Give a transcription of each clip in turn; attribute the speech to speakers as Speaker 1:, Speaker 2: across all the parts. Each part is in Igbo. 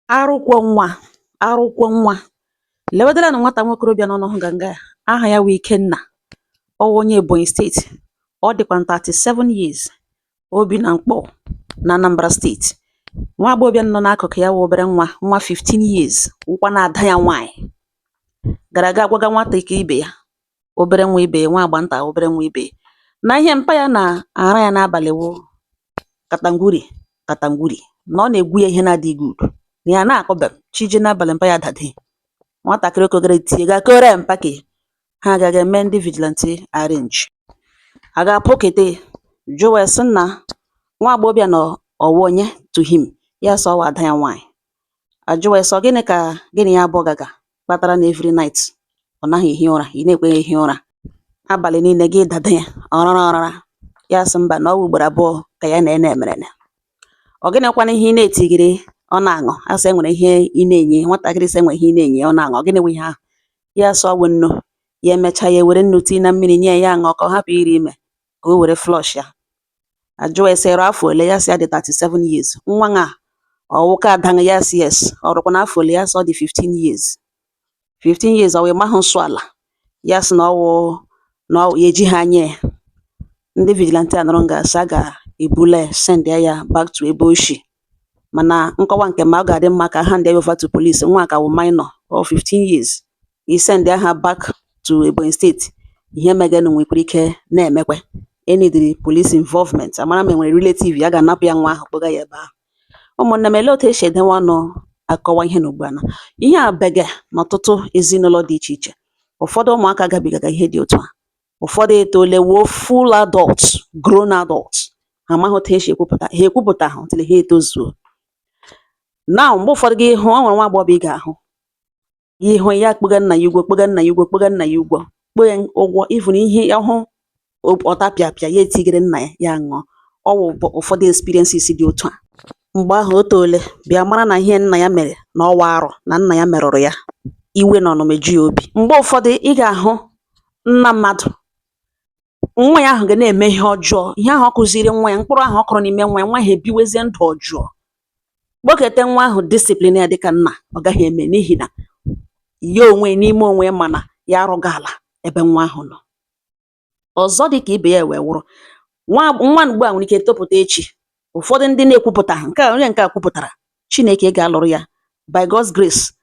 Speaker 1: Arụkwọ nwa lewedala na nwata nwokorobịa nọ n'ọhụ nganga a, aha ya wụ Ikenna. Ọ wụ onye Ebonyi steeti. Ọ dịkwa 37 years. O bi na Nkpọ na Anambra steeti. Nwa agbọghọbịa nọ n'akụkụ ya wụ obere nwa 15 years, wụkwa na ada ya nwaanyị. Gara aga gwaga nwata ike ibe ya, obere nwa ibe ya, nwa agba nta obere nwa ibe ya, na ihe mpa ya na-ara ya n'abalị wụ katangwuri, na ọ na-egwu ya ihe na-adịghị good. Na ya na-akọbe chije n'abalị mpa ya dade. Nwatakịrị okogere tie ga kore mpa ke ha agaghị eme ndị vigilante arrange. A ga-apụkete jụọ sị na nwa agbọghọbịa na ọwụ onye to him, ya sọ ọwa ada ya nwaanyị. Ajụọ sọ gịnị ka gịnị ya abụọ gaga kpatara na every night ọ naghị ehi ụra, ị na-ekweghị ehi ụra abalị niile gị dada ya ọrara. Ya sị mba na ọ wụ ugboro abụọ ka ya na-emerene. Ọ gịnịkwana ihe ị na-etigiri ọ na-aṅụ, asị enwere ihe ị na-enye nwatakịrị, sị enwere ihe ị na-enye ọ na-aṅụ, gịnị wụ ihe ahụ? Ya sọ ọ wụ nnu. Ya emechaa ya were nnu tii na mmiri nye ya aṅụ ka ọ hapụ iri ime, ka o were flush ya. Ajụọ sị ịrụ afọ ole, ya sị ya dị 37 years. Nwa a ọwụka adaṅụ, ya sị yes. Ọ rụkwa n'afọ ole, ya sị ọ dị 15 years. 15 years ọ wụ ịmahụ nsọ ala, ya sị na ọ ya eji ha anya ya. Ndị vigilante anọrọ nga-asị a ga-ebule send ya back to ebe oshi. Mana nkọwa nke ma ọ ga-adị mma ka ha ndị over to police. Nwa ka wụ minor or 15 years. I send ha back to Ebonyi steeti. Ihe meganu nwekwara ike na-emekwe. Enidiri police involvement. Amara ma enwere relative ya ga-anapụ ya nwa ahụ kpọga ya ebe ahụ. Ụmụnne m, elee otu esi edenwe ọnụ akọwa ihe n'ugbu a na ihe a bege n'ọtụtụ ezinụlọ dị iche iche. Ụfọdụ ụmụaka gabigaga ihe dị otu a. Ụfọdụ etolewo full adults, grown adults. Ha amaghị otu esi ekwupụta. Ha ekwupụta ha until ha etozuo. Now mgbe ụfọdụ gị hụ, ọ nwere nwa agbọghọ ị ga-ahụ. Ihu ya kpụga nna ya ugwo, kpụga nna ya ugwo, kpụga nna ya ugwo, kpụọ ya ụgwọ, even ihe ọhụ ọtapịapịa ya etigere nna ya ya ṅụọ. Ọ wụ ụfọdụ experiences dị otu a. Mgbe ahụ o toole bịa mara na ihe nna ya mere na ọwa arụ na nna ya merụrụ ya, iwe na ọnụmeju ya obi. Mgbe ụfọdụ ị ga-ahụ nna mmadụ, nwa ya ahụ ga na-eme ihe ọjọọ, ihe ahụ ọ kụziri nwa ya, mkpụrụ ahụ ọ kụrụ n'ime nwa ya, nwa ya ebiwezie ndụ ọjọọ. Kpọkete nwa ahụ discipline ya dịka nna, ọ gaghị eme, n'ihi na ya onwe n'ime onwe mana ya arụghị ala ebe nwa ahụ nọ. Ọzọ dị ka ibe ya wee wụrụ nwa mgbe a nwere ike topụta echi. Ụfọdụ ndị na-ekwupụta nke a, onye nke a kwupụtara, Chineke ga-alụrụ ya by God's grace.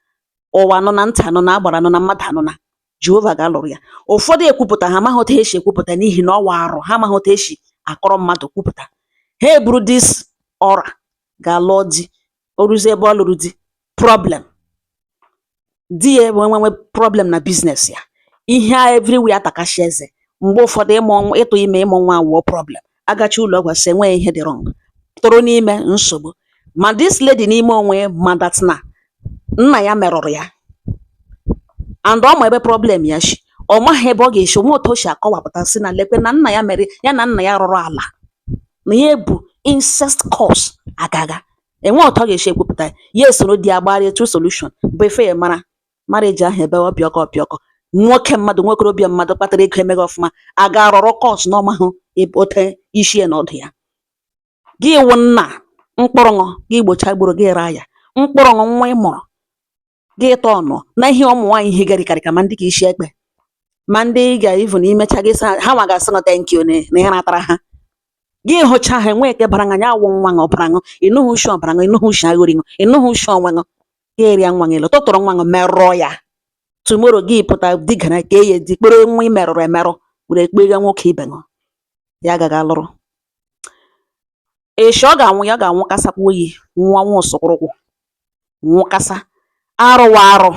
Speaker 1: Ụwa nọ na ntị anọ na agbara nọ na mmadụ anọ na Jehova ga-alụrụ ya. Ụfọdụ ekwupụta ha amaghị otu esi ekwupụta n'ihi na ọwa arụ, ha amaghị otu esi akọrọ mmadụ kwupụta. Ha eburu dis ọra ga-alụọ di, o ruzie ebe ọ lụrụ di, problem. Di ya enwe problem na biznes ya. Ihe a everywhere atakashi eze. Mgbe ụfọdụ ịtụ ime ịmụ nwa wụọ problem. Agachi ụlọ ọgwụ sị enweghị ihe dị wrong. Tụrụ n'ime nsogbu. Ma this lady n'ime onwe ma that na nna ya merụrụ ya. And ọ ma ebe problem ya shi. Ọ maghị ebe ọ ga-esi, nwa otu o si akọwapụta sị na lekwe na nna ya mere ya na nna ya rụrụ ala. Na ya bụ incest cause agaga. Enwe otu ọ ga-esi ekwupụta ya esoro di agbara true solution bụ efe ya mara marriage ahụ ebe ọpịọkọ. Nwoke mmadụ, nwokorobịa mmadụ kpatara ego emeghị ọfụma, a ga-arọrọ kọs n'ọmahụ ote isi ya na ọdụ ya. Gị wụ nna mkpụrụṅụ gị gbocha gburu gị raa ya. Mkpụrụṅụ nwa ị mụrụ gị tọọ ọnụ na ihe ụmụ nwaanyị ihe garikarịka ma ndị ka isi ekpe ma ndị ga-ivu na imecha gị ha nwa ga-asị nọ thank you na ihe natara ha. Gị hụcha ha enwe eke bara anya awụ nwa ṅụ ọbara ṅụ, ịnụghị ushi ọbara ṅụ, ịnụghị ushi aghụrị ṅụ, ịnụghị ushi onwe ṅụ. Gị erịa nwa ṅụ elu tụtụrụ nwa ṅụ merụọ ya. Tomorrow gị pụta digara ka ya di kpere nwa ị merụrụ emerụ were kpeghe nwoke ibe ṅụ, ya agaghị alụrụ. Echi ọ ga-anwụ, ya ga-anwụ kasakwa oyi, nwa nwa ụsụkwụrụkwụ nwụkasa. Arụ wa arụ.